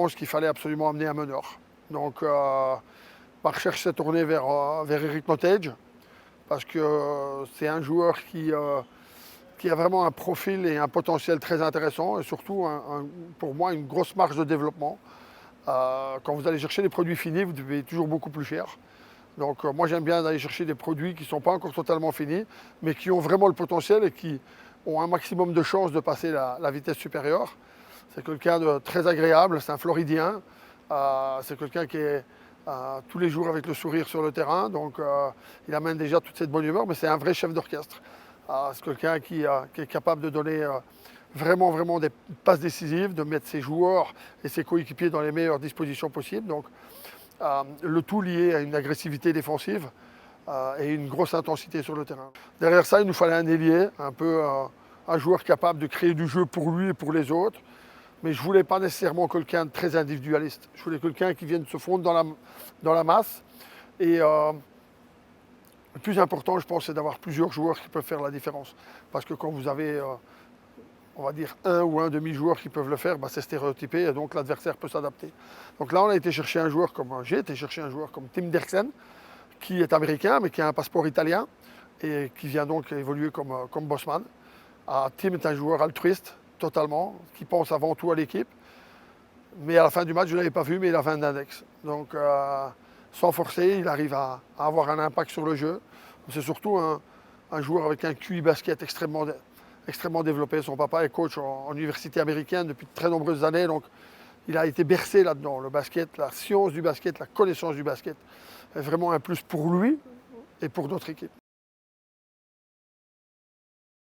réponse qu'il fallait absolument amener un meneur. Donc ma recherche s'est tournée vers Eric Nottage, parce que c'est un joueur qui a vraiment un profil et un potentiel très intéressant, et surtout pour moi une grosse marge de développement. Quand vous allez chercher des produits finis, vous devez toujours beaucoup plus cher. Donc moi j'aime bien aller chercher des produits qui ne sont pas encore totalement finis, mais qui ont vraiment le potentiel et qui ont un maximum de chances de passer la vitesse supérieure. C'est quelqu'un de très agréable, c'est un Floridien. C'est quelqu'un qui est tous les jours avec le sourire sur le terrain, donc il amène déjà toute cette bonne humeur, mais c'est un vrai chef d'orchestre. C'est quelqu'un qui est capable de donner vraiment des passes décisives, de mettre ses joueurs et ses coéquipiers dans les meilleures dispositions possibles. Donc, le tout lié à une agressivité défensive et une grosse intensité sur le terrain. Derrière ça, il nous fallait un ailier, un joueur capable de créer du jeu pour lui et pour les autres. Mais je ne voulais pas nécessairement quelqu'un de très individualiste. Je voulais quelqu'un qui vienne se fondre dans la masse. Et le plus important, je pense, c'est d'avoir plusieurs joueurs qui peuvent faire la différence. Parce que quand vous avez, on va dire, un ou un demi-joueur qui peuvent le faire, c'est stéréotypé et donc l'adversaire peut s'adapter. Donc là, j'ai été chercher un joueur comme Tim Derksen, qui est américain, mais qui a un passeport italien et qui vient donc évoluer comme bossman. Tim est un joueur altruiste, totalement, qui pense avant tout à l'équipe. Mais à la fin du match, je ne l'avais pas vu, mais il avait un index. Donc, sans forcer, il arrive à avoir un impact sur le jeu. C'est surtout un joueur avec un QI basket extrêmement développé. Son papa est coach en université américaine depuis de très nombreuses années. Donc, il a été bercé là-dedans. Le basket, la science du basket, la connaissance du basket est vraiment un plus pour lui et pour notre équipe.